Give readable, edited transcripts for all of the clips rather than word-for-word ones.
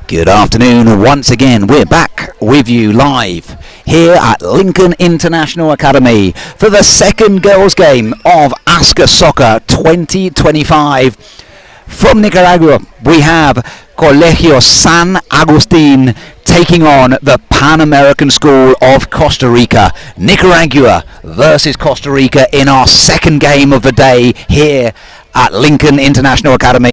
Good afternoon. Once again, we're back with you live here at Lincoln International Academy for the second girls' game of AASCA Soccer 2025. From Nicaragua, we have Colegio San Agustin taking on the Pan American School of Costa Rica. Nicaragua versus Costa Rica in our second game of the day here at Lincoln International Academy.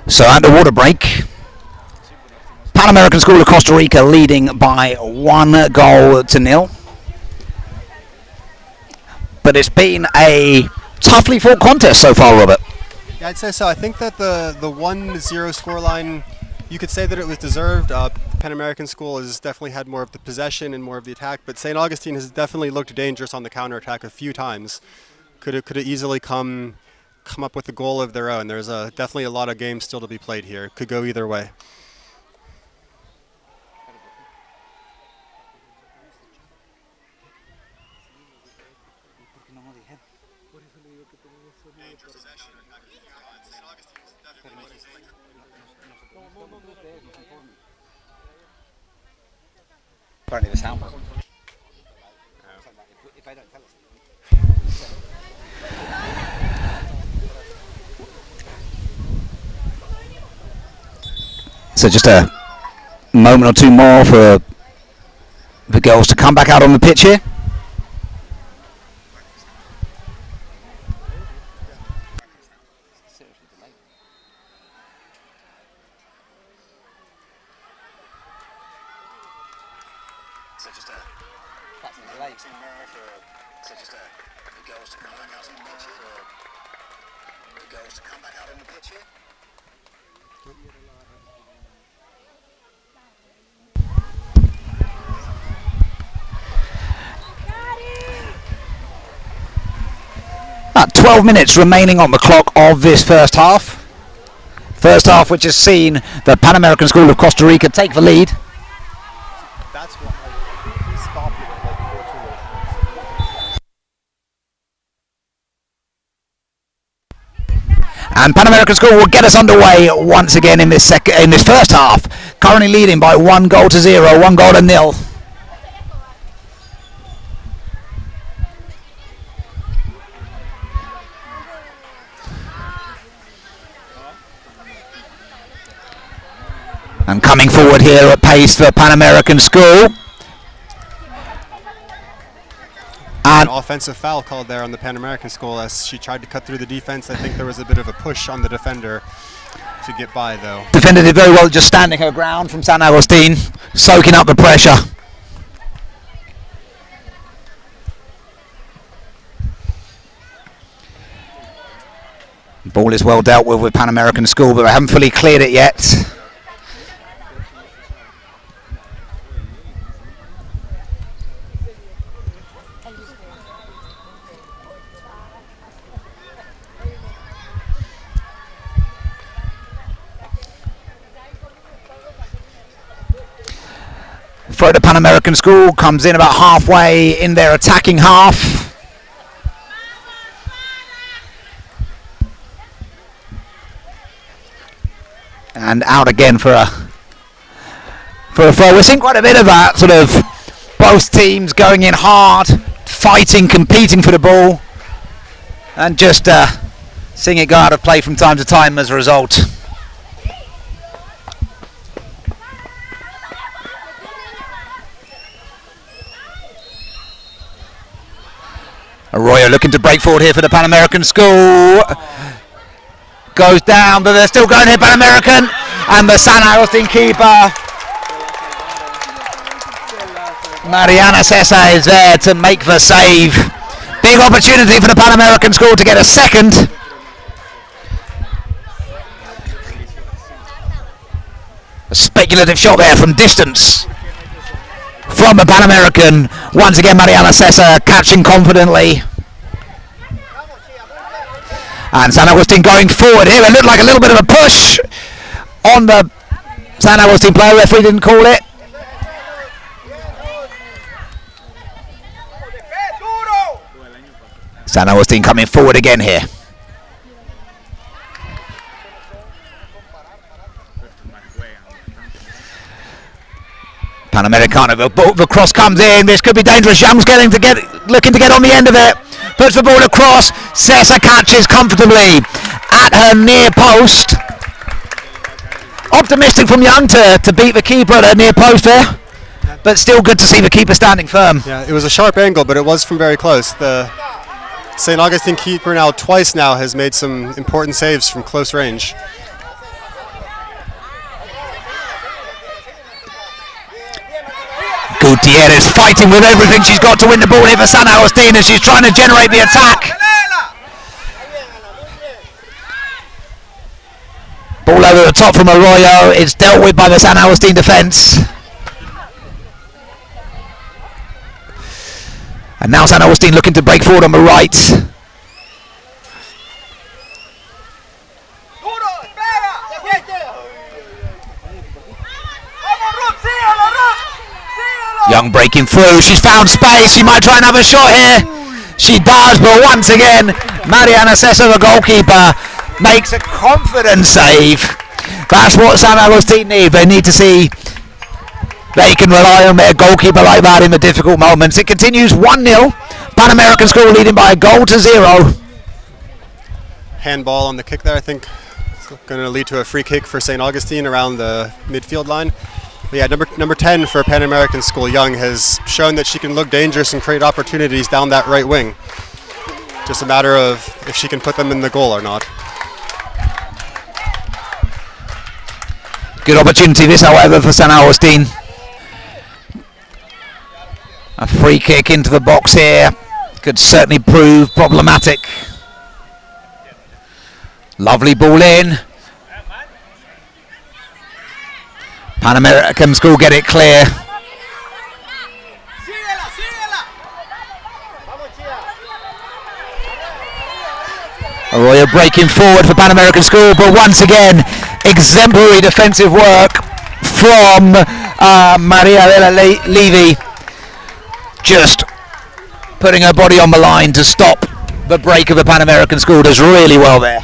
So at the water break, Pan American School of Costa Rica leading by 1-0. But it's been a toughly fought contest so far, Robert. Yeah, I'd say so. I think that the 1-0 scoreline, you could say that it was deserved. Pan American School has definitely had more of the possession and more of the attack, but St. Augustine has definitely looked dangerous on the counterattack a few times. Could have easily come up with a goal of their own. There's definitely a lot of games still to be played here. Could go either way. Apparently the sound wasn't. If they don't tell us. So just a moment or two more for the girls to come back out on the pitch here. About 12 minutes remaining on the clock of this first half. First half which has seen the Pan American School of Costa Rica take the lead. That's what he stopped it at like 14. And Pan American School will get us underway once again in this first half. Currently leading by 1-0, 1-0. And coming forward here at pace for Pan American School. An offensive foul called there on the Pan American School as she tried to cut through the defense. I think there was a bit of a push on the defender to get by, though. Defender did very well, just standing her ground from San Agustin, soaking up the pressure. Ball is well dealt with Pan American School, but they haven't fully cleared it yet. Throw to Pan American School, comes in about halfway in their attacking half. And out again for a throw. We're seeing quite a bit of that, sort of both teams going in hard, fighting, competing for the ball, and just seeing it go out of play from time to time as a result. Arroyo looking to break forward here for the Pan American School. Goes down, but they're still going here, Pan American. And the San Agustin keeper, Mariana CSA, is there to make the save. Big opportunity for the Pan American School to get a second. A speculative shot there from distance from the Pan American. Once again, Mariana CSA catching confidently. And San Agustin going forward here. It looked like a little bit of a push on the San Agustin player. Referee didn't call it. San Agustin coming forward again here. Panamericano, the cross comes in. This could be dangerous. Young's looking to get on the end of it. Puts the ball across. CSA catches comfortably at her near post. Optimistic from Young to beat the keeper at her near post there. But still good to see the keeper standing firm. Yeah, it was a sharp angle, but it was from very close. The St. Augustine keeper twice now has made some important saves from close range. Gutierrez fighting with everything she's got to win the ball here for San Agustin as she's trying to generate the attack. Ball over the top from Arroyo. It's dealt with by the San Agustin defence. And now San Agustin looking to break forward on the right. Young breaking through. She's found space. She might try and have a shot here. She does, but once again, Mariana Cesar, the goalkeeper, makes a confident save. That's what San Agustin need. They need to see they can rely on their goalkeeper like that in the difficult moments. It continues 1-0. Pan American School leading by a goal to 0. Handball on the kick there, I think. It's going to lead to a free kick for St. Augustine around the midfield line. But yeah, number 10 for Pan American School, Young, has shown that she can look dangerous and create opportunities down that right wing. Just a matter of if she can put them in the goal or not. Good opportunity this, however, for San Agustin. A free kick into the box here could certainly prove problematic. Lovely ball in. Pan American School get it clear. Arroyo breaking forward for Pan American School, but once again, exemplary defensive work from Maria de la Levy, just putting her body on the line to stop the break of the Pan American School. Does really well there.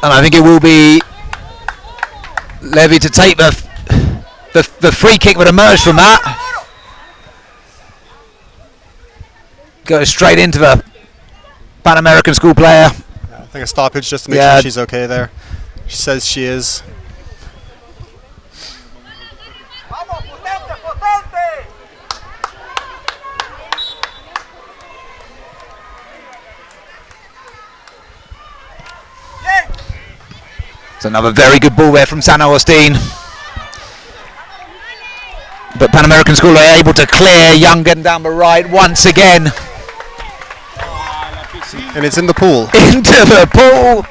And I think it will be Levy to take the free kick that emerged from that. Goes straight into the Pan American School player. Yeah, I think a stoppage just to make sure she's okay there. She says she is. It's another very good ball there from San Agustin. But Pan American School are able to clear. Young getting down the right once again. And it's in the pool. Into the pool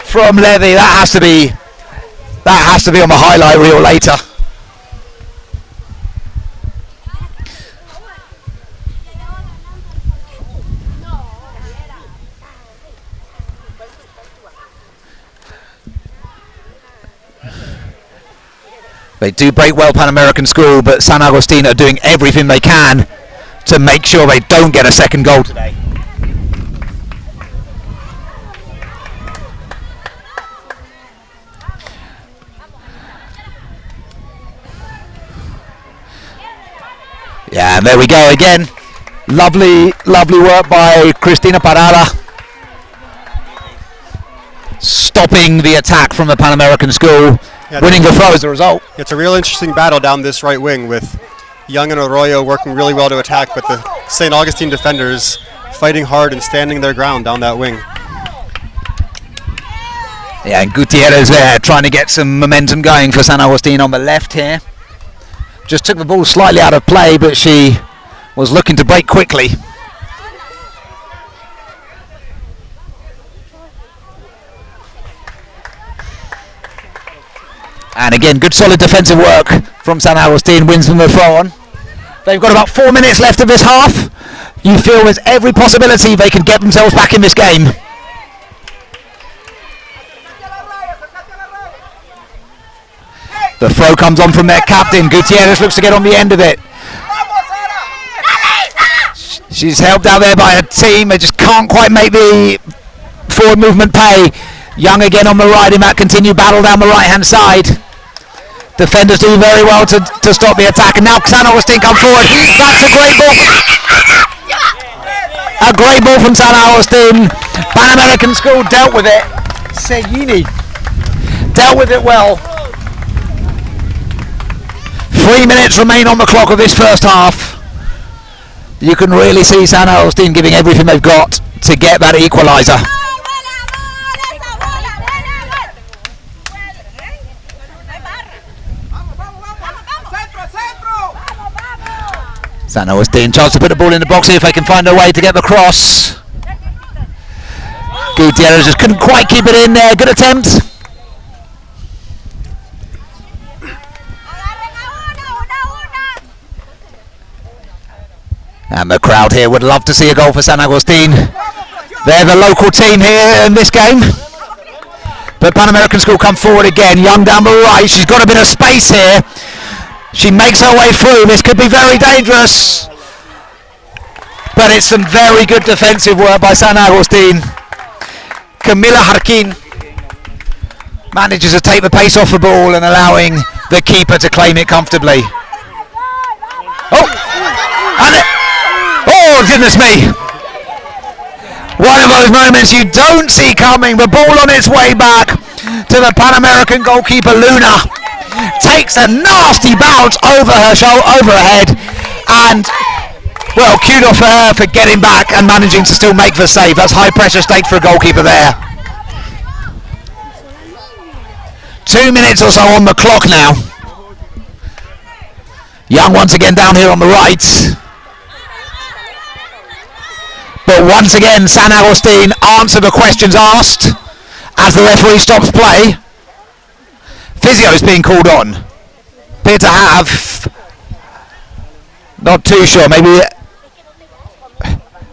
from Levy. That has to be on the highlight reel later. They do break well, Pan American School, but San Agustin are doing everything they can to make sure they don't get a second goal today. Yeah, and there we go again. Lovely, lovely work by Cristina Parada. Stopping the attack from the Pan American School. Yeah, winning the throw as a result. It's a real interesting battle down this right wing with Young and Arroyo working really well to attack, but the St. Augustine defenders fighting hard and standing their ground down that wing. Yeah, and Gutierrez there trying to get some momentum going for San Agustin on the left here. Just took the ball slightly out of play, but she was looking to break quickly. And again, good solid defensive work from San Agustin, wins them the throw on. They've got about 4 minutes left of this half. You feel there's every possibility they can get themselves back in this game. The throw comes on from their captain. Gutierrez looks to get on the end of it. She's helped out there by a team. They just can't quite make the forward movement pay. Young again on the right in that continued battle down the right-hand side. Defenders do very well to stop the attack. And now San Agustin come forward. That's a great ball. A great ball from San Agustin. Pan American School dealt with it. Seguini dealt with it well. 3 minutes remain on the clock of this first half. You can really see San Agustin giving everything they've got to get that equaliser. San Agustin chance to put the ball in the box, see if they can find a way to get the cross. Gutierrez just couldn't quite keep it in there. Good attempt. And the crowd here would love to see a goal for San Agustin. They're the local team here in this game. But Pan American School come forward again. Young down the right. She's got a bit of space here. She makes her way through. This could be very dangerous. But it's some very good defensive work by San Agustin. Camila Harkin manages to take the pace off the ball and allowing the keeper to claim it comfortably. Oh! And it, oh, goodness me. One of those moments you don't see coming. The ball on its way back to the Pan American goalkeeper, Luna. Takes a nasty bounce over her head, and well, kudos for her for getting back and managing to still make the save. That's high pressure state for a goalkeeper there. 2 minutes or so on the clock now. Young once again down here on the right. But once again, San Agustin answer the questions asked as the referee stops play. Physio is being called on. Appear to have, not too sure, maybe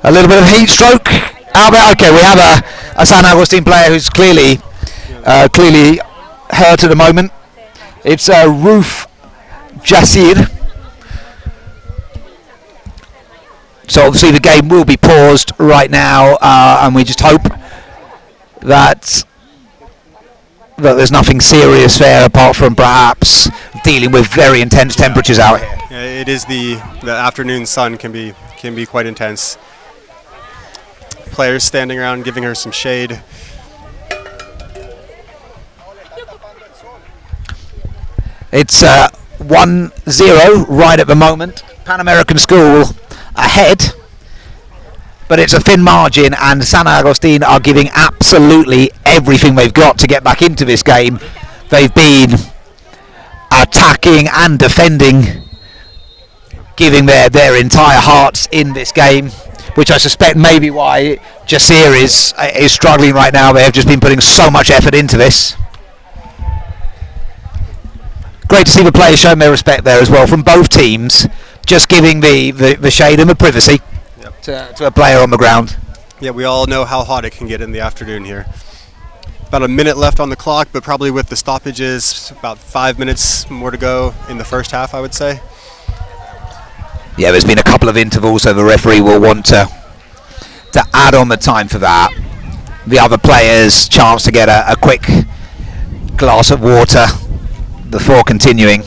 a little bit of heat stroke out there. Okay, we have a San Agustin player who's clearly hurt at the moment. It's Roof Jasir. So obviously the game will be paused right now, and we just hope that there's nothing serious there apart from perhaps dealing with very intense temperatures out here. Yeah, it is the afternoon sun can be quite intense. Players standing around giving her some shade. It's 1-0 right at the moment. Pan American School ahead, but it's a thin margin, and San Agustin are giving absolutely everything they've got to get back into this game. They've been attacking and defending, giving their entire hearts in this game, which I suspect may be why Jasir is struggling right now. They have just been putting so much effort into this. Great to see the players showing their respect there as well from both teams, just giving the shade and the privacy to a player on the ground. Yeah, we all know how hot it can get in the afternoon here. About a minute left on the clock, but probably with the stoppages, about 5 minutes more to go in the first half, I would say. Yeah, there's been a couple of intervals, so the referee will want to add on the time for that. The other players' chance to get a quick glass of water before continuing.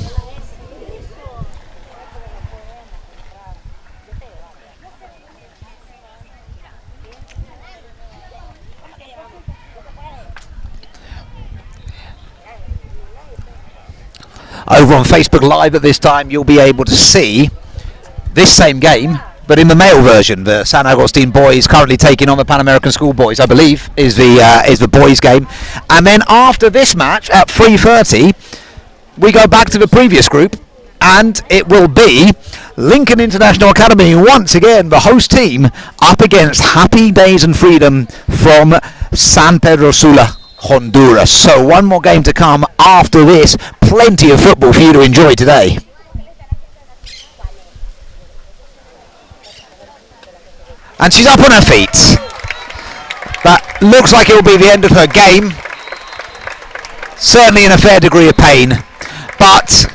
Over on Facebook Live at this time, you'll be able to see this same game, but in the male version. The San Agustin boys currently taking on the Pan American School boys, I believe, is the boys' game. And then after this match at 3:30, we go back to the previous group, and it will be Lincoln International Academy once again, the host team, up against Happy Days and Freedom from San Pedro Sula, Honduras. So one more game to come after this. Plenty of football for you to enjoy today. And she's up on her feet. That looks like it will be the end of her game. Certainly in a fair degree of pain. But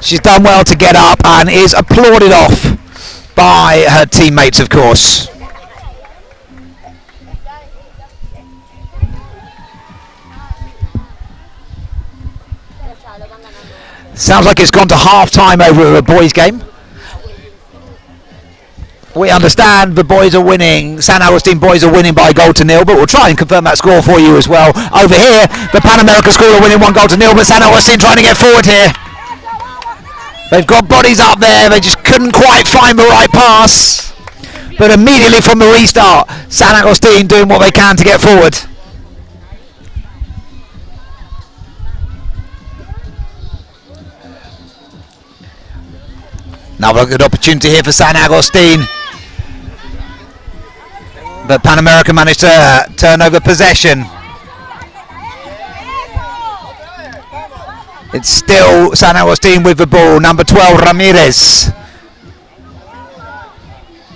she's done well to get up and is applauded off by her teammates, of course. Sounds like it's gone to half-time over the boys' game. We understand the boys are winning. San Agustin boys are winning by 1-0, but we'll try and confirm that score for you as well. Over here, the Pan American School are winning 1-0, but San Agustin trying to get forward here. They've got bodies up there. They just couldn't quite find the right pass. but immediately from the restart, San Agustin doing what they can to get forward. Another good opportunity here for San Agustin, but Pan American managed to turn over possession. It's still San Agustin with the ball. Number 12, Ramirez,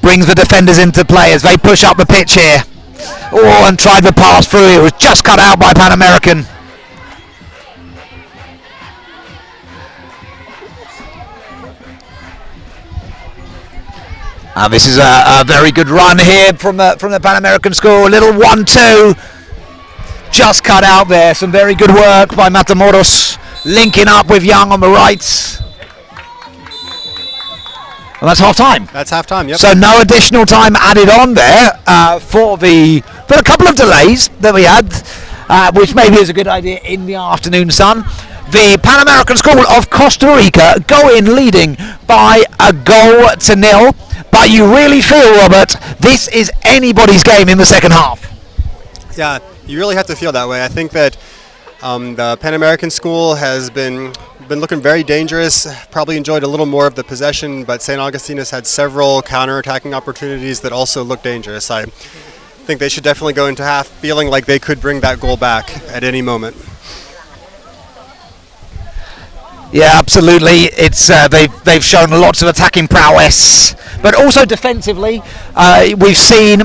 brings the defenders into play as they push up the pitch here. Oh, and tried the pass through. It was just cut out by Pan American. This is a very good run here from the Pan American school. A little 1-2, just cut out there. Some very good work by Matamoros, linking up with Young on the right. And that's half time. That's half time, yep. So no additional time added on there for a couple of delays that we had, which maybe is a good idea in the afternoon sun. The Pan American School of Costa Rica go in leading by 1-0, but you really feel, Robert, this is anybody's game in the second half. Yeah, you really have to feel that way. I think that the Pan American School has been looking very dangerous, probably enjoyed a little more of the possession, but St. Augustine has had several counter-attacking opportunities that also look dangerous. I think they should definitely go into half feeling like they could bring that goal back at any moment. Yeah, absolutely. It's they've shown lots of attacking prowess, but also defensively. We've seen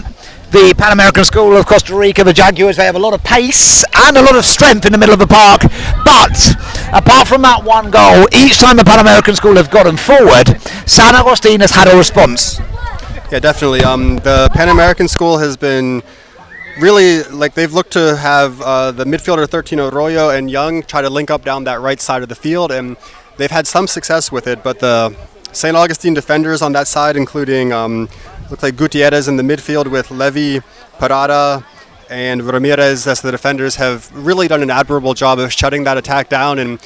the Pan American School of Costa Rica, the Jaguars, they have a lot of pace and a lot of strength in the middle of the park. But apart from that one goal, each time the Pan American School have gotten forward, San Agustin has had a response. Yeah, definitely. The Pan American School has been really, like, they've looked to have the midfielder 13 Arroyo and Young try to link up down that right side of the field, and they've had some success with it, but the St. Augustine defenders on that side, including looks like Gutierrez in the midfield with Levy, Parada, and Ramirez as the defenders, have really done an admirable job of shutting that attack down, and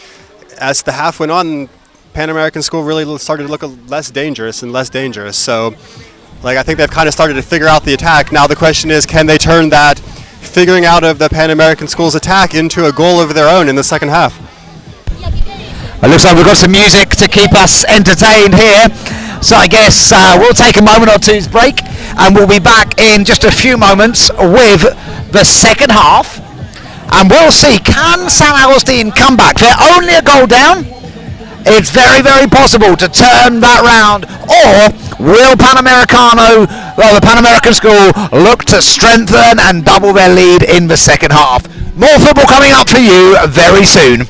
as the half went on, Pan American School really started to look less dangerous and less dangerous. So, like, I think they've kind of started to figure out the attack. Now the question is, can they turn that figuring out of the Pan American School's attack into a goal of their own in the second half? It looks like we've got some music to keep us entertained here. So I guess we'll take a moment or two's break, and we'll be back in just a few moments with the second half. And we'll see, can San Agustin come back? They're only a goal down. It's very, very possible to turn that round. Or will the Pan American School look to strengthen and double their lead in the second half? More football coming up for you very soon.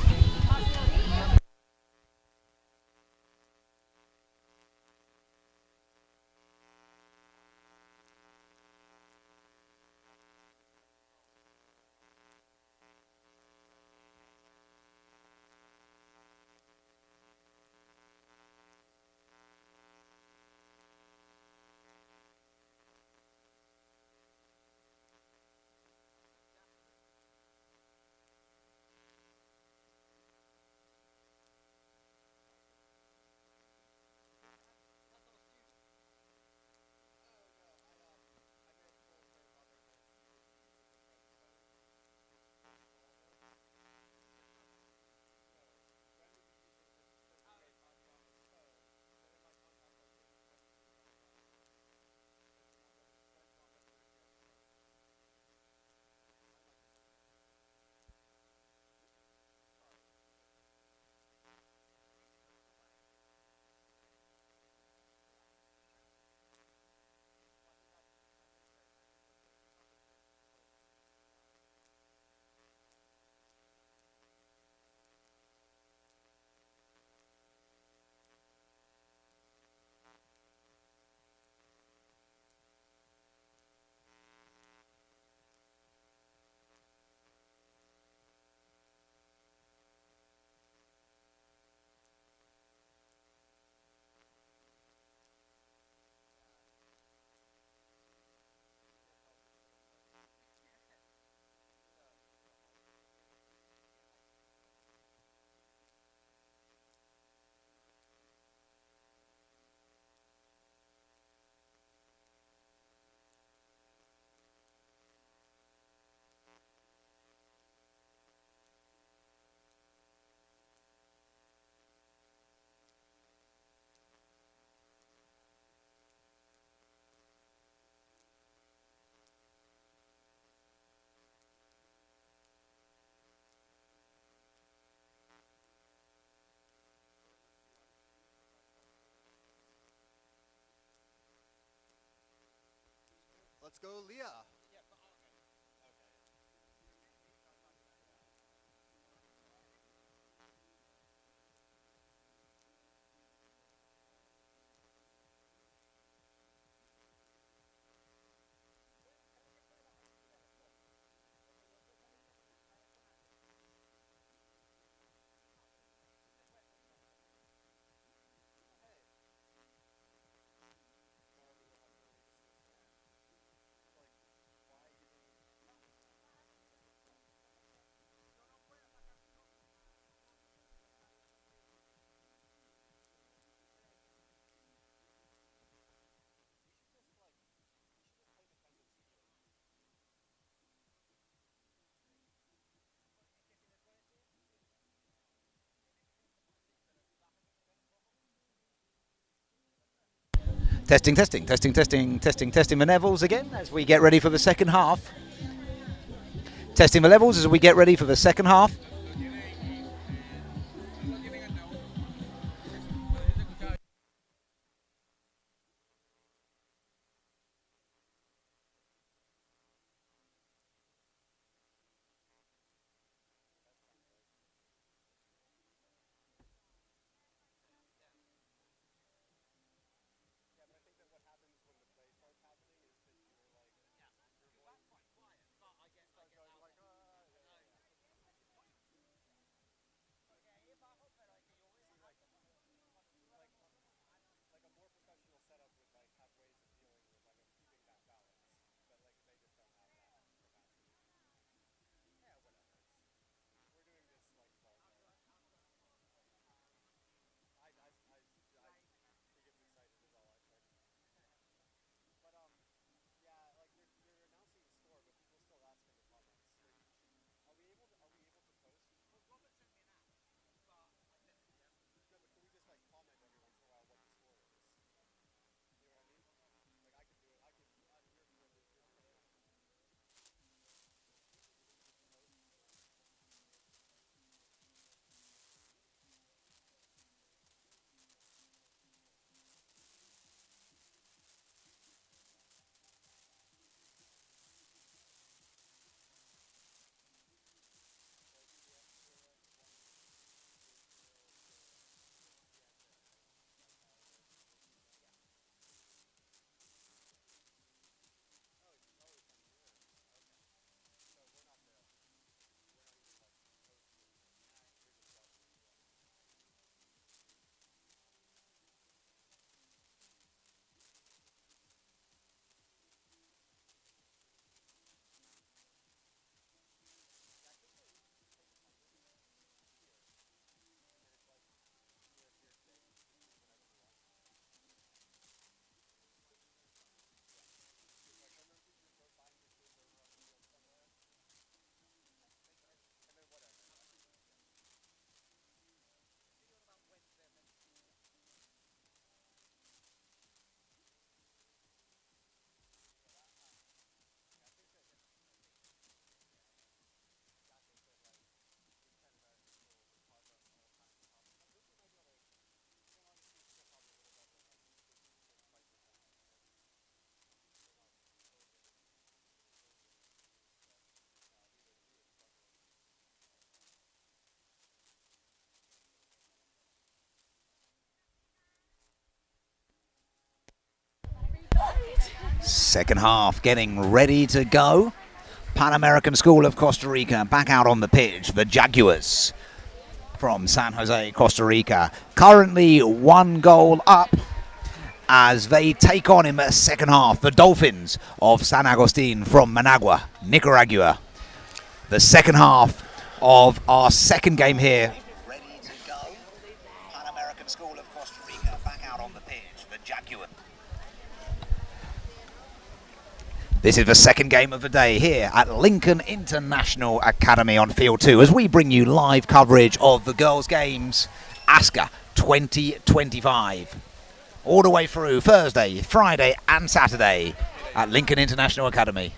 Let's go, Leah. Testing the levels again as we get ready for the second half. Testing the levels as we get ready for the second half. Second half getting ready to go. Pan American School of Costa Rica back out on the pitch. The Jaguars from San Jose, Costa Rica, currently 1 goal up as they take on in the second half the Dolphins of San Agustin from Managua, Nicaragua. The second half of our second game here. Ready to go. Pan American School of Costa Rica back out on the pitch. The Jaguars. This is the second game of the day here at Lincoln International Academy on Field 2 as we bring you live coverage of the girls' games AASCA 2025. All the way through Thursday, Friday and Saturday at Lincoln International Academy.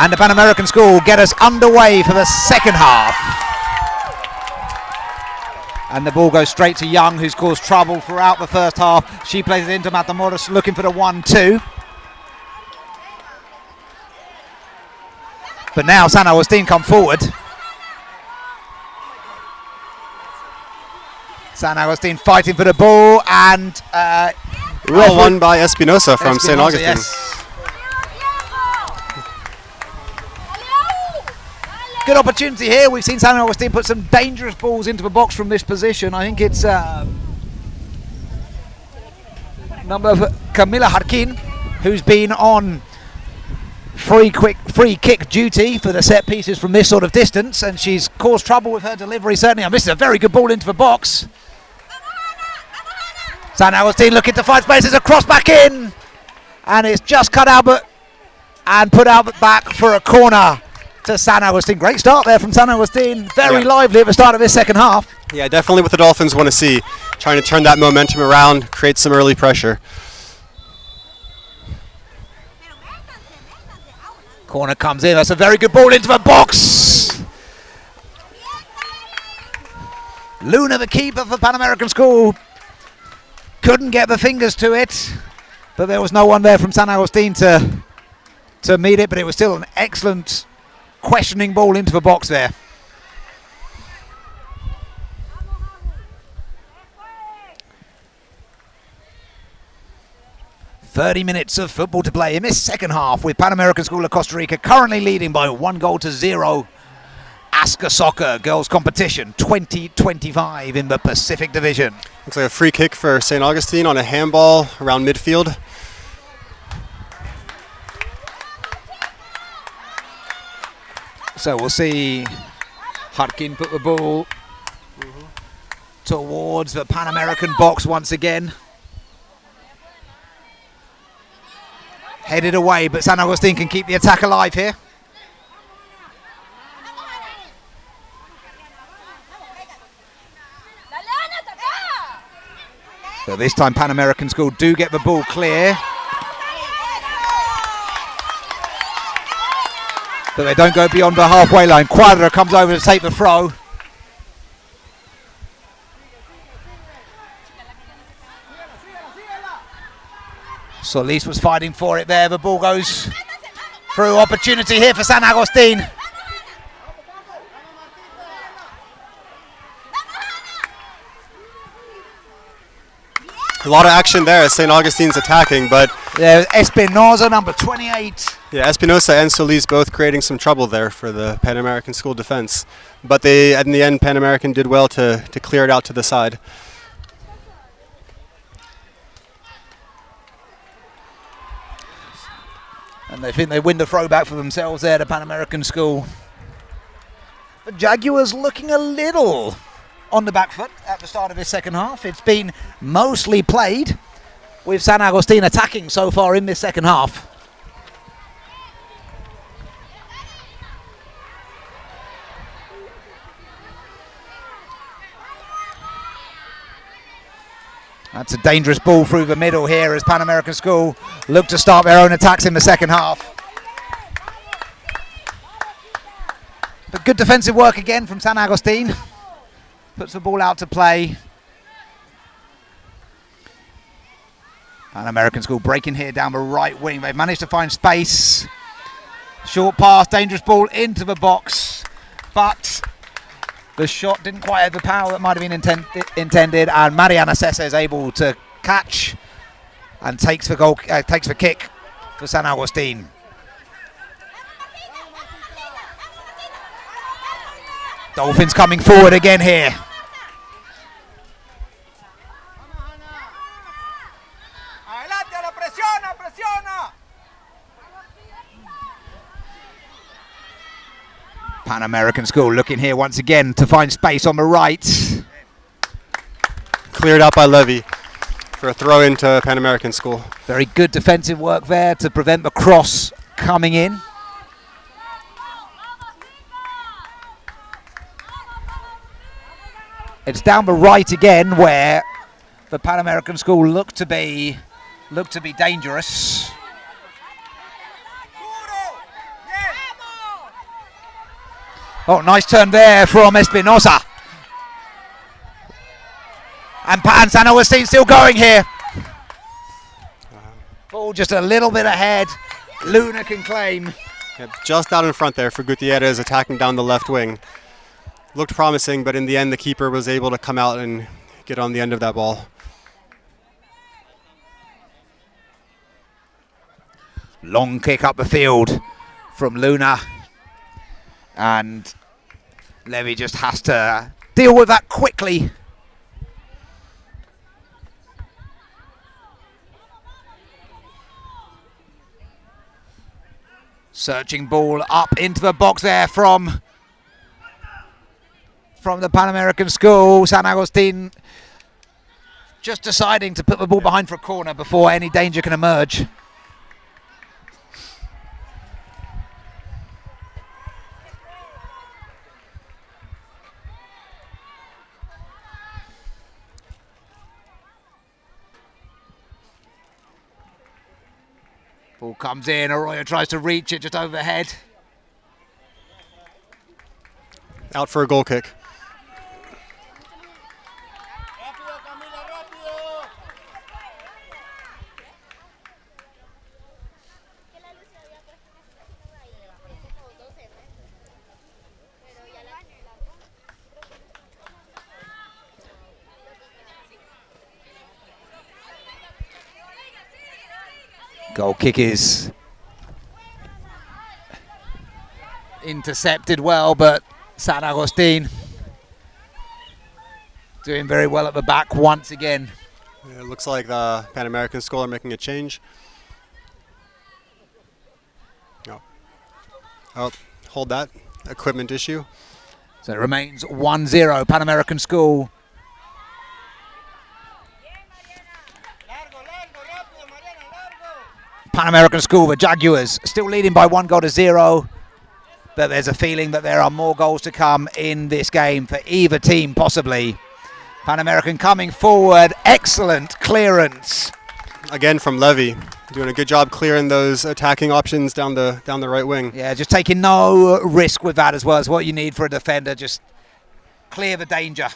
And the Pan American School get us underway for the second half. And the ball goes straight to Young, who's caused trouble throughout the first half. She plays it into Matamoros, looking for the 1-2. But now San Agustin come forward. San Agustin fighting for the ball, and well won by Espinosa from St. Augustine. Yes. Good opportunity here. We've seen San Agustin put some dangerous balls into the box from this position. I think it's number Camila Harkin, who's been on free kick duty for the set pieces from this sort of distance, and she's caused trouble with her delivery, certainly. And this is a very good ball into the box. San Agustin looking to find spaces, a cross back in, and it's just cut out and put out the back for a corner to San Agustin. Great start there from San Agustin. Very lively at the start of this second half. Yeah, definitely what the Dolphins want to see. Trying to turn that momentum around, create some early pressure. Corner comes in. That's a very good ball into the box. Luna, the keeper for Pan American School, couldn't get the fingers to it, but there was no one there from San Agustin to meet it, but it was still an excellent questioning ball into the box there. "30 minutes of football to play in this second half, with Pan American School of Costa Rica currently leading by 1-0 AASCA Soccer Girls Competition 2025 in the Pacific Division. Looks like a free kick for St. Augustine on a handball around midfield. So we'll see Harkin put the ball towards the Pan American box once again. Headed away, but San Agustin can keep the attack alive here. So this time Pan American School do get the ball clear, but they don't go beyond the halfway line. Quadra comes over to take the throw. Solis was fighting for it there. The ball goes through. Opportunity here for San Agustin. A lot of action there as St. Augustine's attacking, but There's Espinosa, number 28. yeah, Espinosa and Solis both creating some trouble there for the Pan American School defense. But in the end, Pan American did well to clear it out to the side. And they think they win the throwback for themselves there, the Pan American School. The Jaguars looking a little on the back foot at the start of this second half. It's been mostly played with San Agustin attacking so far in this second half. That's a dangerous ball through the middle here as Pan American School look to start their own attacks in the second half. But good defensive work again from San Agustin. Puts the ball out to play. Pan American School breaking here down the right wing. They've managed to find space. Short pass, dangerous ball into the box. But the shot didn't quite have the power that might have been intended, and Mariana Sessa is able to catch and takes the kick for San Agustin. Dolphins coming forward again here. Pan American School looking here once again to find space on the right. Cleared out by Levy for a throw into Pan American School. Very good defensive work there to prevent the cross coming in. It's down the right again where the Pan American School look to be Oh, nice turn there from Espinosa. And San Agustin still going here. Ball just a little bit ahead. Luna can claim. Yep, just out in front there for Gutierrez, attacking down the left wing. Looked promising, but in the end, the keeper was able to come out and get on the end of that ball. Long kick up the field from Luna. And Levy just has to deal with that quickly. Searching ball up into the box there from the Pan American School. San Agustin just deciding to put the ball behind for a corner before any danger can emerge. Ball comes in, Arroyo tries to reach it just overhead. Out for a goal kick. Goal kick is intercepted well, but San Agustin doing very well at the back once again. Yeah, it looks like the Pan American School are making a change. Oh, hold that. Equipment issue. So it remains 1-0, Pan American School. Pan American School, the Jaguars, still leading by 1-0, but there's a feeling that there are more goals to come in this game for either team, possibly. Pan American coming forward, excellent clearance. Again from Levy, doing a good job clearing those attacking options down the right wing. Yeah, just taking no risk with that as well as what you need for a defender, just clear the danger.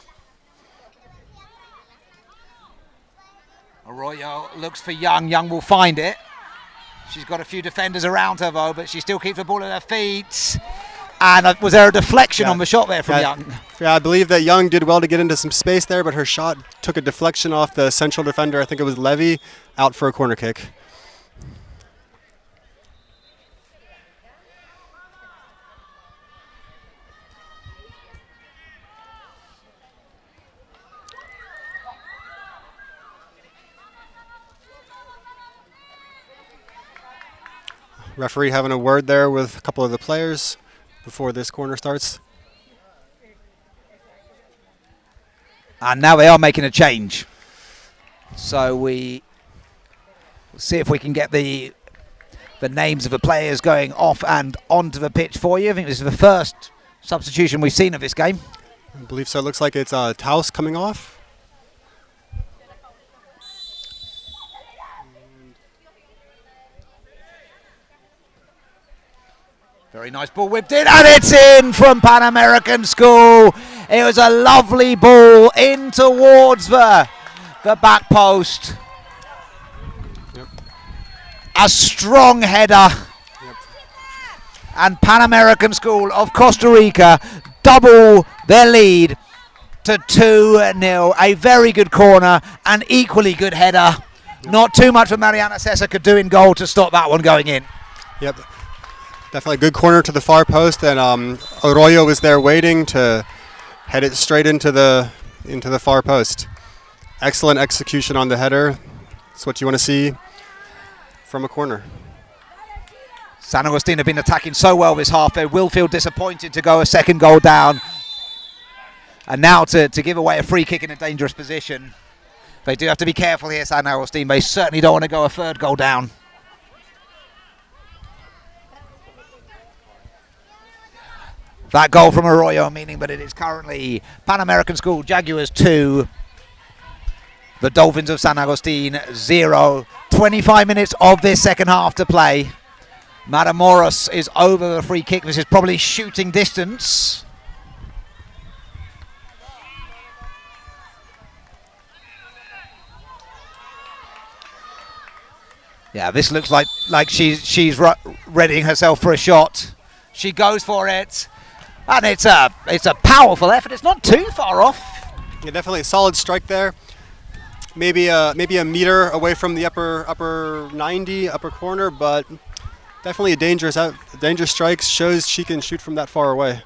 Arroyo looks for Young, Young will find it. She's got a few defenders around her though, but she still keeps the ball at her feet. And was there a deflection on the shot there from Young? Yeah, I believe that Young did well to get into some space there, but her shot took a deflection off the central defender. I think it was Levy, out for a corner kick. Referee having a word there with a couple of the players before this corner starts. And now they are making a change. So we'll see if we can get the names of the players going off and onto the pitch for you. I think this is the first substitution we've seen of this game. I believe so. It looks like it's Taus coming off. Very nice ball whipped in, and it's in from Pan American School. It was a lovely ball in towards the back post. Yep. A strong header. Yep. And Pan American School of Costa Rica double their lead to 2-0. A very good corner, an equally good header. Yep. Not too much for Mariana Cesar could do in goal to stop that one going in. Yep. Definitely a good corner to the far post, and Arroyo was there waiting to head it straight into the far post. Excellent execution on the header. That's what you want to see from a corner. San Agustin have been attacking so well this half. They will feel disappointed to go a second goal down. And now to give away a free kick in a dangerous position. They do have to be careful here, San Agustin. They certainly don't want to go a third goal down. That goal from Arroyo meaning that it is currently Pan American School Jaguars 2, the Dolphins of San Agustin 0. 25 minutes of this second half to play. Matamoros is over the free kick. This is probably shooting distance. Yeah, this looks like she's readying herself for a shot. She goes for it, and it's a powerful effort. It's not too far off. Yeah, definitely a solid strike there. Maybe a meter away from the upper 90, upper corner, but definitely a dangerous strike. Shows she can shoot from that far away.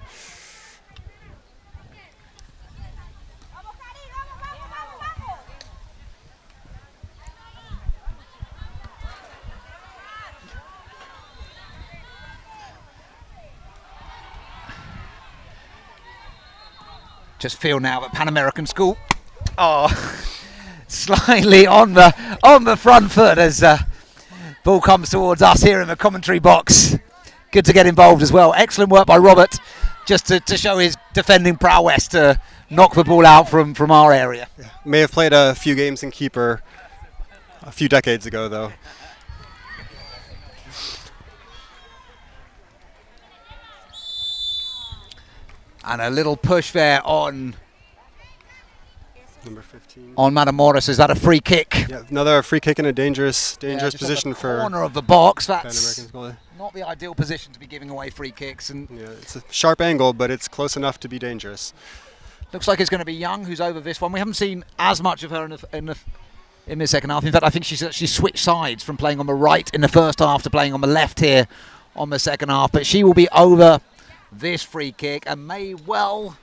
Just feel now that Pan American School are slightly on the front foot as ball comes towards us here in the commentary box. Good to get involved as well. Excellent work by Robert, just to show his defending prowess to knock the ball out from our area. Yeah. May have played a few games in keeper a few decades ago, though. And a little push there on number 15. On Matamoros. Is that a free kick? Yeah, another free kick in a dangerous position for corner of the box. That's Pan not the ideal position to be giving away free kicks. And yeah, it's a sharp angle, but it's close enough to be dangerous. Looks like it's going to be Young who's over this one. We haven't seen as much of her in the second half. In fact, I think she's actually switched sides from playing on the right in the first half to playing on the left here on the second half. But she will be over this free kick and may well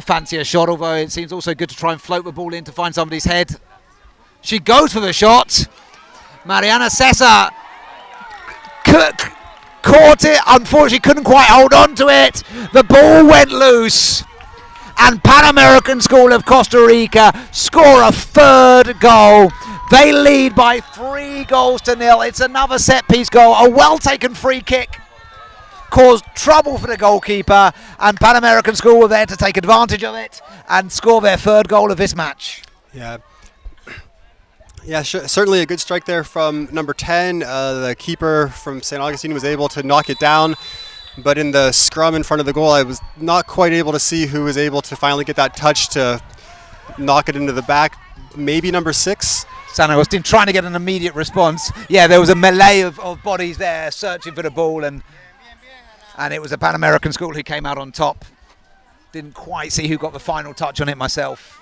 fancy a shot, although it seems also good to try and float the ball in to find somebody's head. She goes for the shot. Mariana Cesar caught it, unfortunately couldn't quite hold on to it. The ball went loose, and Pan American School of Costa Rica score a third goal. They lead by 3-0. It's another set piece goal, a well taken free kick. Caused trouble for the goalkeeper, and Pan American School were there to take advantage of it and score their third goal of this match. Yeah, certainly a good strike there from number 10. The keeper from St. Augustine was able to knock it down, but in the scrum in front of the goal, I was not quite able to see who was able to finally get that touch to knock it into the back. Maybe number 6. San Agustin trying to get an immediate response. Yeah, there was a melee of bodies there searching for the ball, and it was a Pan American School who came out on top. Didn't quite see who got the final touch on it myself.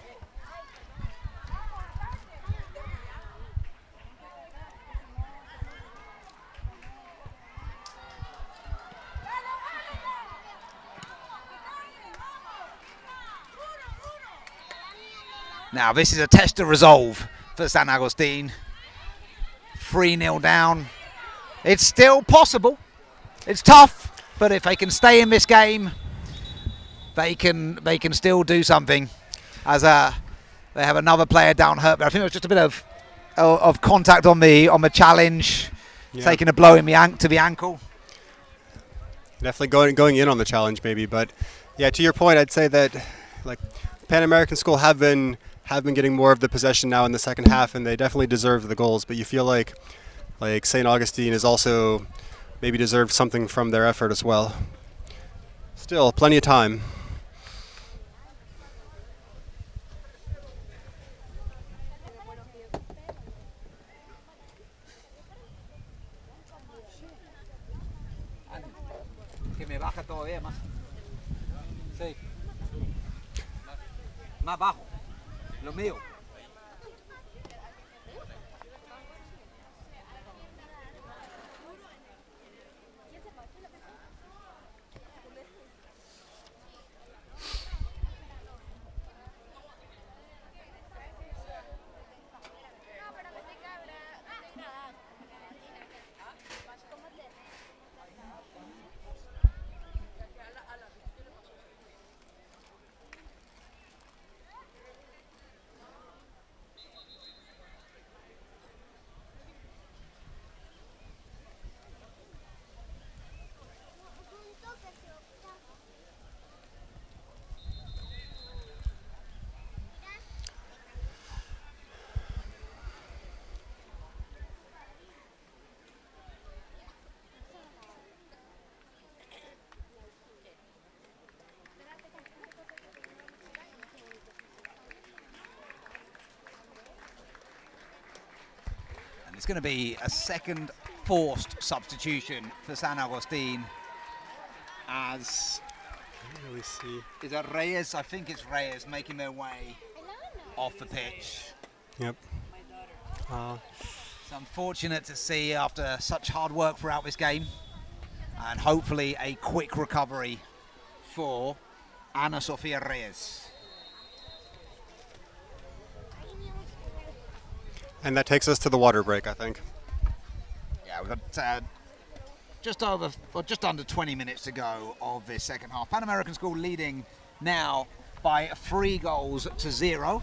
Now this is a test of resolve for San Agustin. 3-0 down. It's still possible. It's tough. But if they can stay in this game, they can still do something. As they have another player down hurt. But I think it was just a bit of contact on the challenge, taking a blow in to the ankle. Definitely going in on the challenge, maybe. But yeah, to your point, I'd say that like Pan American School have been getting more of the possession now in the second half, and they definitely deserve the goals. But you feel like St. Augustine is also maybe deserved something from their effort as well. Still, plenty of time. Que me baja todavía más. Sí. Más bajo. Lo mío. it's going to be a second forced substitution for San Agustin, as I don't really see. is that Reyes? I think it's Reyes making their way off the pitch. Yep. It's unfortunate to see after such hard work throughout this game, and hopefully a quick recovery for Ana Sofia Reyes. And that takes us to the water break, I think. Yeah, we've got just under 20 minutes to go of this second half. Pan American School leading now by 3 goals to 0.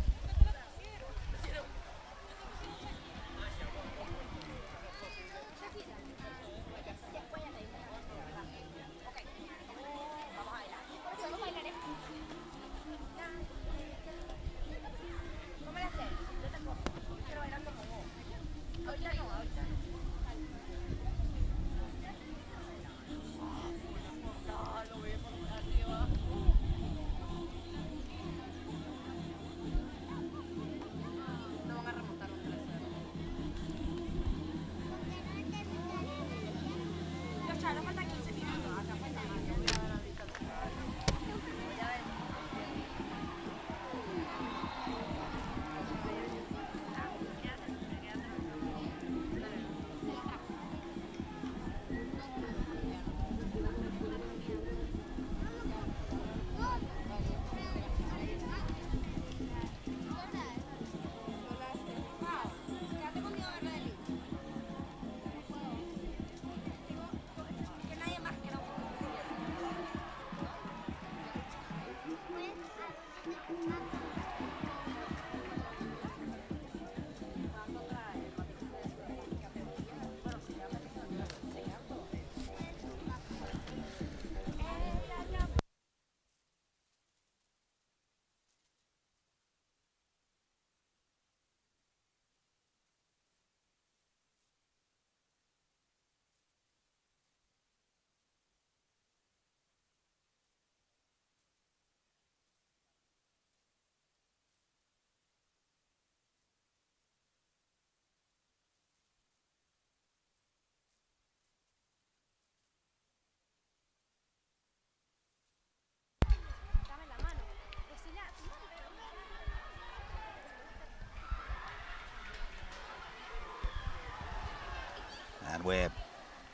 And we're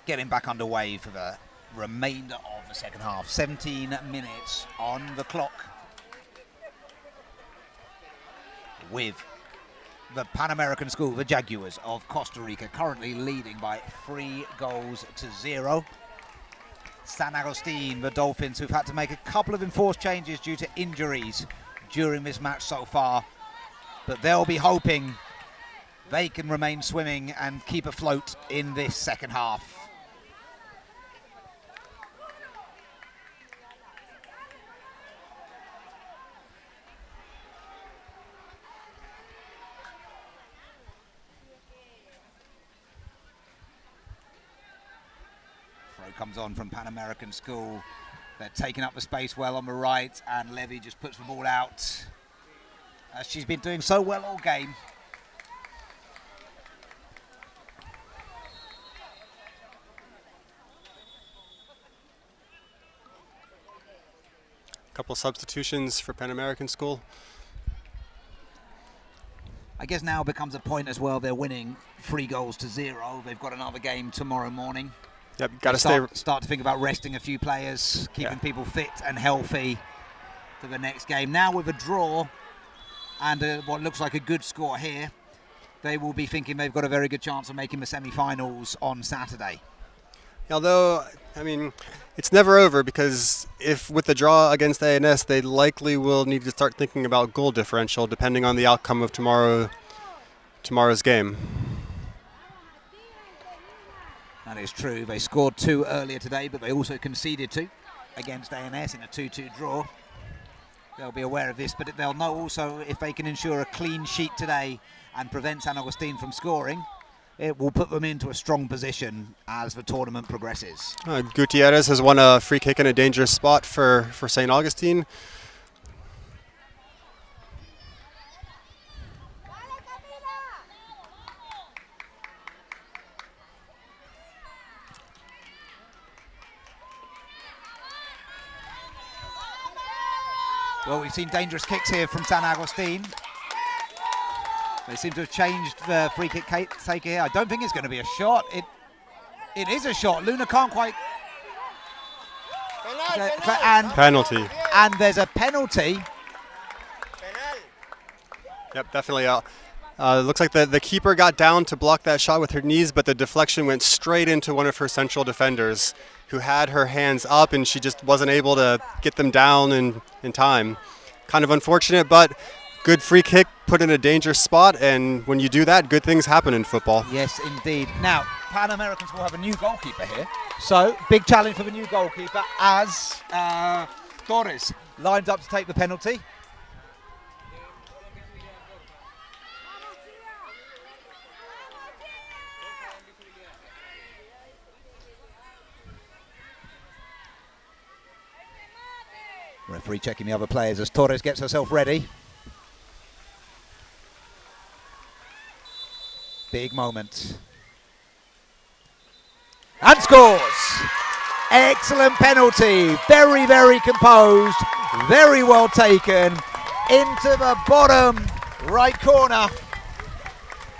getting back underway for the remainder of the second half. 17 minutes on the clock, with the Pan American School, the Jaguars of Costa Rica, currently leading by 3 goals to 0. San Agustin, the Dolphins, who've had to make a couple of enforced changes due to injuries during this match so far, but they'll be hoping they can remain swimming and keep afloat in this second half. Throw comes on from Pan American School. They're taking up the space well on the right, and Levy just puts the ball out, as she's been doing so well all game. Couple substitutions for Pan American School. I guess now becomes a point as well. They're winning 3 goals to 0. They've got another game tomorrow morning. Yep, got to start to think about resting a few players, keeping people fit and healthy for the next game. Now with a draw and what looks like a good score here, they will be thinking they've got a very good chance of making the semi-finals on Saturday. Although, I mean, it's never over, because if with the draw against ANS, they likely will need to start thinking about goal differential depending on the outcome of tomorrow's game. That is true. They scored 2 earlier today, but they also conceded 2 against ANS in a 2-2 draw. They'll be aware of this, but they'll know also if they can ensure a clean sheet today and prevent San Agustin from scoring, it will put them into a strong position as the tournament progresses. Gutierrez has won a free kick in a dangerous spot for St. Augustine. Well, we've seen dangerous kicks here from San Agustin. They seem to have changed the free kick taker here. I don't think it's going to be a shot. It is a shot. Luna can't quite. And Penalty. And there's a penalty. Yep, definitely. Looks like the keeper got down to block that shot with her knees, but the deflection went straight into one of her central defenders, who had her hands up, and she just wasn't able to get them down in time. Kind of unfortunate, but good free kick, put in a dangerous spot, and when you do that, good things happen in football. Yes, indeed. Now, Pan Americans will have a new goalkeeper here. So, big challenge for the new goalkeeper as Torres lined up to take the penalty. Referee checking the other players as Torres gets herself ready. Big moment. And scores! Excellent penalty. Very, very composed. Very well taken. Into the bottom right corner.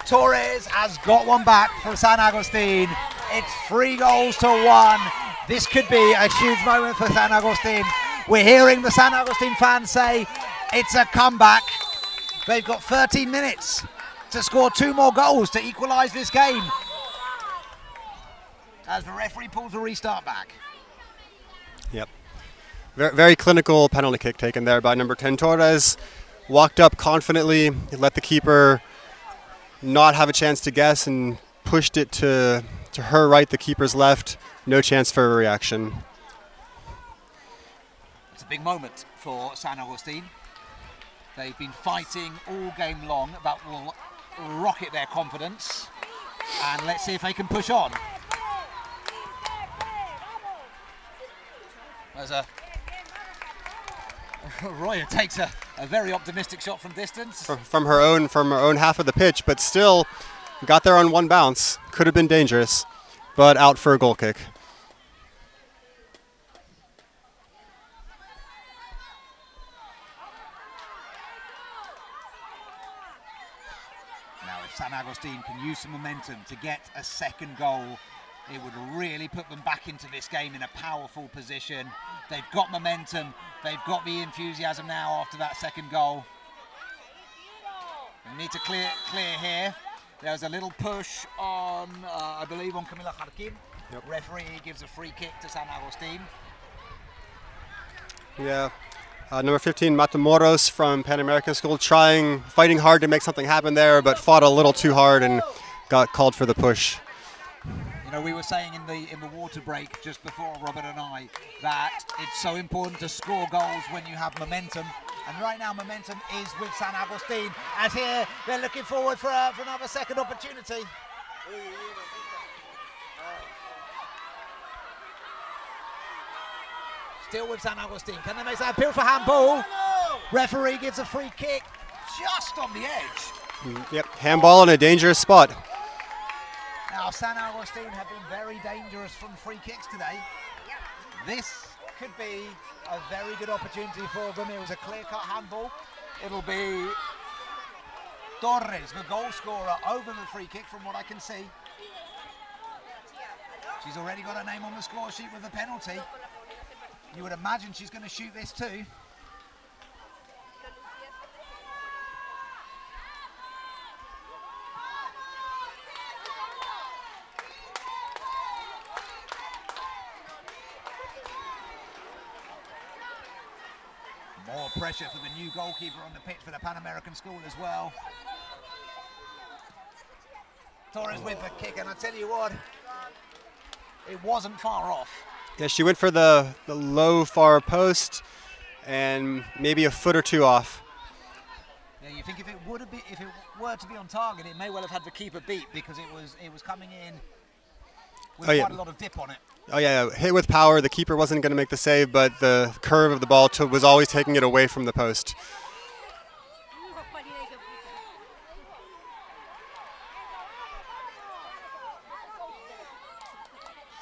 Torres has got one back for San Agustin. It's 3-1. This could be a huge moment for San Agustin. We're hearing the San Agustin fans say it's a comeback. They've got 13 minutes to score 2 more goals to equalise this game. As the referee pulls the restart back. Yep. Very, very clinical penalty kick taken there by number 10 Torres. Walked up confidently, let the keeper not have a chance to guess, and pushed it to her right, the keeper's left. No chance for a reaction. It's a big moment for San Agustin. They've been fighting all game long. That will rocket their confidence. And let's see if they can push on. There's Roya takes a very optimistic shot from distance. From her own half of the pitch, but still got there on one bounce. Could have been dangerous, but out for a goal kick. Now, if San Agustin can use some momentum to get a second goal, it would really put them back into this game in a powerful position. They've got momentum. They've got the enthusiasm now after that second goal. They need to clear here. There's a little push on, I believe, on Camila Jarquin. Yep. Referee gives a free kick to San Agustin. Yeah. Number 15, Matamoros from Pan American School, fighting hard to make something happen there, but fought a little too hard and got called for the push. You know, we were saying in the water break just before, Robert and I, that it's so important to score goals when you have momentum. And right now, momentum is with San Agustin. As here, they're looking forward for another second opportunity. Still with San Agustin. Can they make that appeal for handball? Referee gives a free kick just on the edge. Yep, handball in a dangerous spot. Now, San Agustin have been very dangerous from free kicks today. This could be a very good opportunity for them. It was a clear-cut handball. It'll be Torres, the goal scorer, over the free kick from what I can see. She's already got her name on the score sheet with the penalty. You would imagine she's going to shoot this too. More pressure for the new goalkeeper on the pitch for the Pan American School as well. Torres with the kick, and I tell you what, it wasn't far off. Yeah, she went for the low far post and maybe a foot or two off. Yeah, you think if it were to be on target, it may well have had the keeper beat because it was coming in with quite a lot of dip on it. Oh yeah, hit with power. The keeper wasn't going to make the save, but the curve of the ball was always taking it away from the post.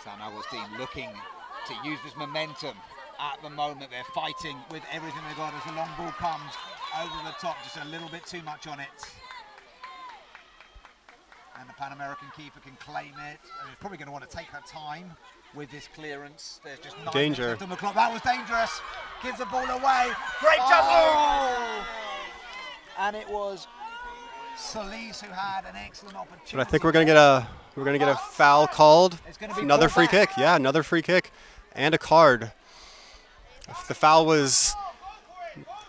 San Agustin looking to use this momentum at the moment. They're fighting with everything they've got as the long ball comes over the top, just a little bit too much on it. And the Pan American keeper can claim it. And he's probably going to want to take her time with this clearance. There's just 9 minutes left on the clock. That was dangerous. Gives the ball away. Great jump. Oh! And it was Solis who had an excellent opportunity. But I think we're going to get a foul called. It's going to be another free kick. Yeah, another free kick and a card. The foul was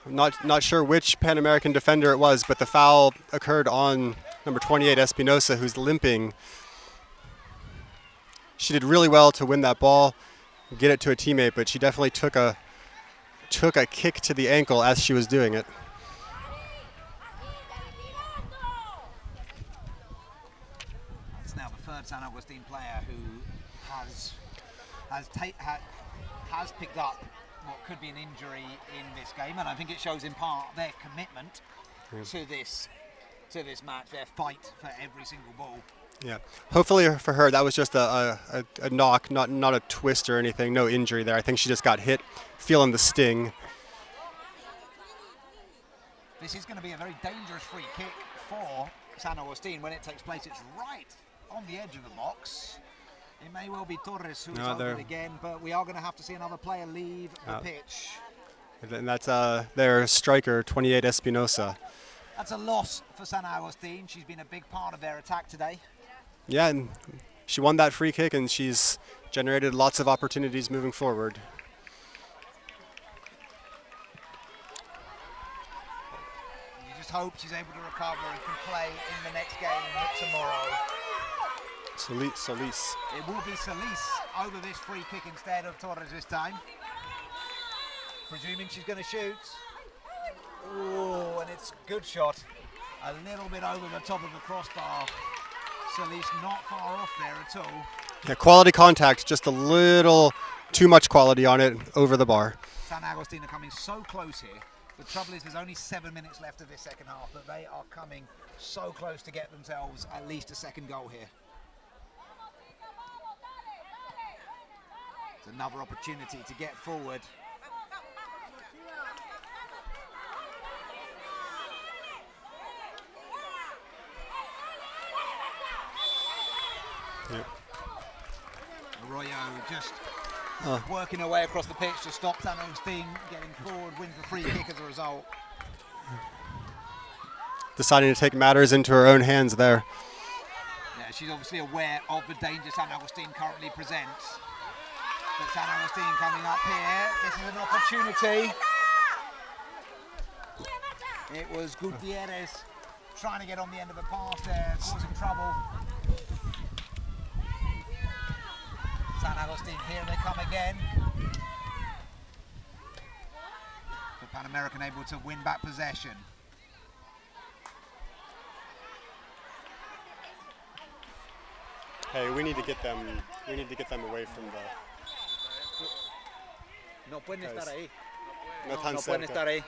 not sure which Pan American defender it was, but the foul occurred on number 28, Espinosa, who's limping. She did really well to win that ball, get it to a teammate, but she definitely took a kick to the ankle as she was doing it. That's now the third San Agustin player who has picked up what could be an injury in this game, and I think it shows in part their commitment to this match, their fight for every single ball. Yeah, hopefully for her that was just a knock, not a twist or anything, no injury there. I think she just got hit, feeling the sting. This is going to be a very dangerous free kick for San Agustin when it takes place. It's right on the edge of the box. It may well be Torres who is over it again, but we are going to have to see another player leave the pitch. And that's their striker, 28, Espinosa. That's a loss for San Agustin. She's been a big part of their attack today. Yeah, and she won that free kick, and she's generated lots of opportunities moving forward. You just hope she's able to recover and can play in the next game tomorrow. Solis. It will be Solis over this free kick instead of Torres this time. Presuming she's going to shoot. Oh, and it's a good shot. A little bit over the top of the crossbar. Solis not far off there at all. Yeah, quality contact, just a little too much quality on it over the bar. San Agustin are coming so close here. The trouble is there's only 7 minutes left of this second half, but they are coming so close to get themselves at least a second goal here. It's another opportunity to get forward. Yep. Arroyo just working her way across the pitch to stop San Agustin getting forward, wins the free kick as a result. Deciding to take matters into her own hands there. Yeah, she's obviously aware of the danger San Agustin currently presents. But San Agustin coming up here, this is an opportunity. It was Gutierrez trying to get on the end of the pass there, causing trouble. San Agustin, here they come again. The Pan American able to win back possession. Hey, we need to get them away from the. No pueden estar ahí. No tan No pueden cerca. estar ahí.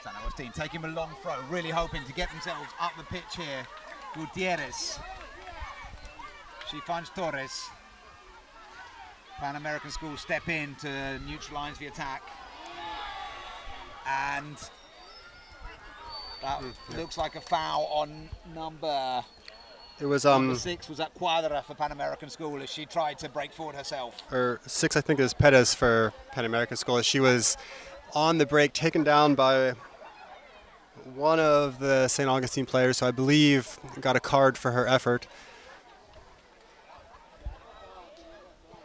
San Agustin taking a long throw, really hoping to get themselves up the pitch here. Gutierrez. She finds Torres. Pan American School step in to neutralise the attack. And that looks like a foul on number It was number 6. Was that Cuadra for Pan American School as she tried to break forward herself? or 6, I think, is Perez for Pan American School. She was on the break, taken down by one of the St. Augustine players, so I believe got a card for her effort.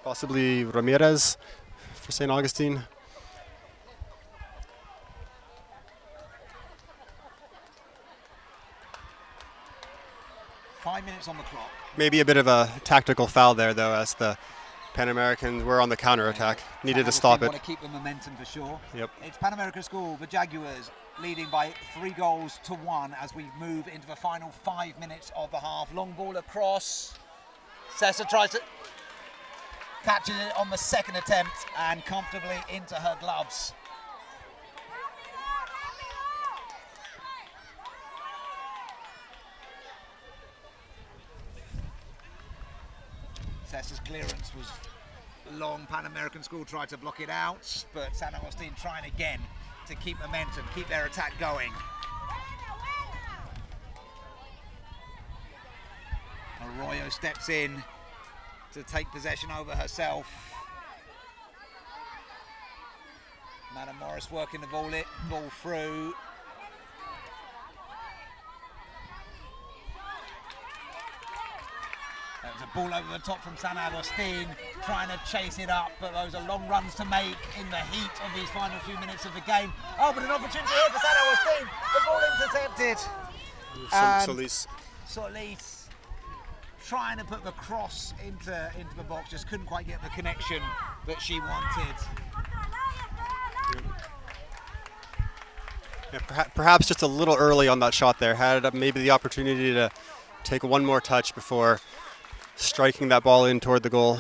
Possibly Ramirez for St. Augustine. Five minutes on the clock. Maybe a bit of a tactical foul there, though, as the Pan Americans were on the counter-attack. Needed to stop it. Want to keep the momentum for sure. Yep. It's Pan American School, the Jaguars, leading by 3-1 as we move into the final 5 minutes of the half. Long ball across. Cesar tries to catches it on the second attempt and comfortably into her gloves. Cessa's clearance was long. Pan American School tried to block it out, but San Agustin trying again to keep momentum, keep their attack going. Arroyo steps in to take possession over herself. Madam Morris working the ball through. There's a ball over the top from San Agustin, trying to chase it up, but those are long runs to make in the heat of these final few minutes of the game. Oh, but an opportunity here for San Agustin. The ball intercepted. Solis trying to put the cross into the box, just couldn't quite get the connection that she wanted. Yeah, perhaps just a little early on that shot there. Had maybe the opportunity to take one more touch before striking that ball in toward the goal.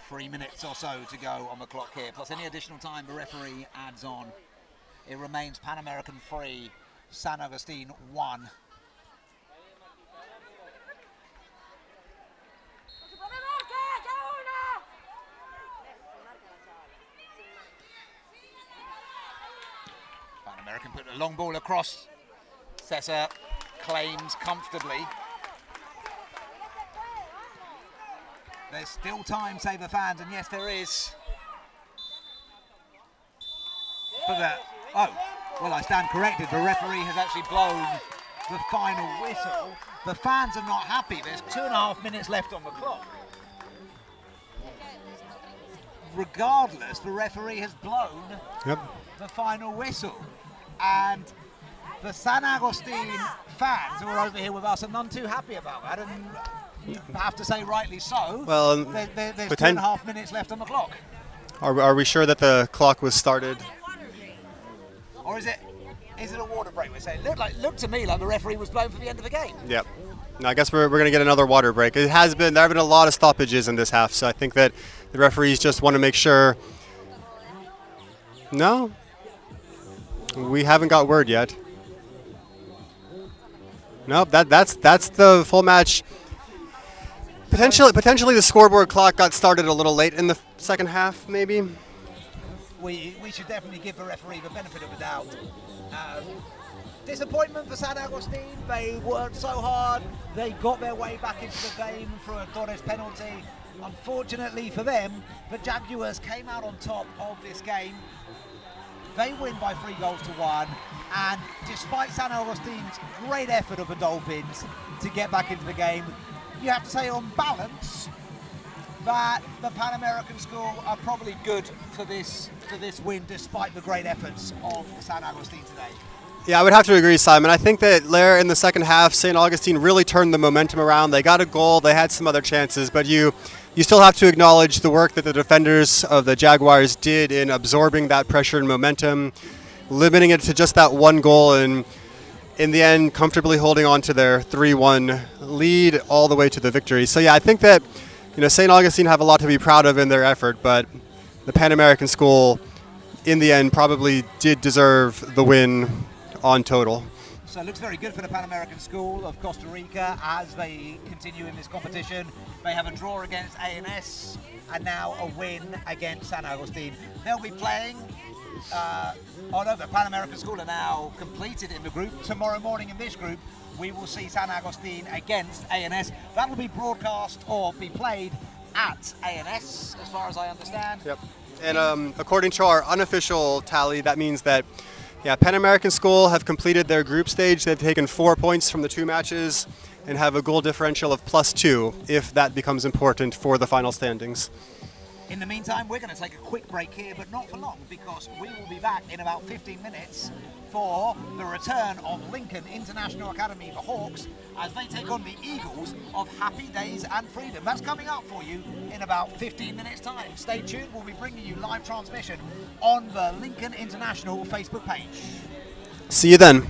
3 minutes or so to go on the clock here, plus any additional time the referee adds on. It remains Pan American 3, San Agustin 1. Pan American put a long ball across. Cessa claims comfortably. There's still time, say the fans, and yes, there is. But well, I stand corrected. The referee has actually blown the final whistle. The fans are not happy. There's 2.5 minutes left on the clock. Regardless, the referee has blown the final whistle. And the San Agustin fans who are over here with us are none too happy about that. And I have to say, rightly so. Well, there's 2.5 minutes left on the clock. Are we sure that the clock was started? Or is it a water break? We're saying looked to me like the referee was blown for the end of the game. Yep. No, I guess we're going to get another water break. There have been a lot of stoppages in this half, so I think that the referees just want to make sure. No, we haven't got word yet. No, that's the full match. Potentially the scoreboard clock got started a little late in the second half, maybe. We should definitely give the referee the benefit of the doubt. Disappointment for San Agustin. They worked so hard. They got their way back into the game through a Torres penalty. Unfortunately for them, the Jaguars came out on top of this game. They win by 3-1, and despite San Agustin's great effort of the Dolphins to get back into the game, you have to say on balance that the Pan American School are probably good for this win, despite the great efforts of San Agustin today. Yeah, I would have to agree, Simon. I think that there in the second half, St. Augustine really turned the momentum around. They got a goal, they had some other chances, but you still have to acknowledge the work that the defenders of the Jaguars did in absorbing that pressure and momentum, limiting it to just that one goal, and in the end, comfortably holding on to their 3-1 lead all the way to the victory. So yeah, I think that St. Augustine have a lot to be proud of in their effort, but the Pan American School, in the end, probably did deserve the win on total. So it looks very good for the Pan American School of Costa Rica as they continue in this competition. They have a draw against ANS and now a win against San Agustin. They'll be playing, the Pan American School are now completed in the group. Tomorrow morning in this group, we will see San Agustin against ANS. That'll be broadcast or be played at ANS, as far as I understand. Yep. And according to our unofficial tally, that means that Pan American School have completed their group stage. They've taken 4 points from the 2 matches and have a goal differential of +2 if that becomes important for the final standings. In the meantime, we're going to take a quick break here, but not for long, because we will be back in about 15 minutes for the return of Lincoln International Academy, the Hawks, as they take on the Eagles of Happy Days and Freedom. That's coming up for you in about 15 minutes' time. Stay tuned. We'll be bringing you live transmission on the Lincoln International Facebook page. See you then.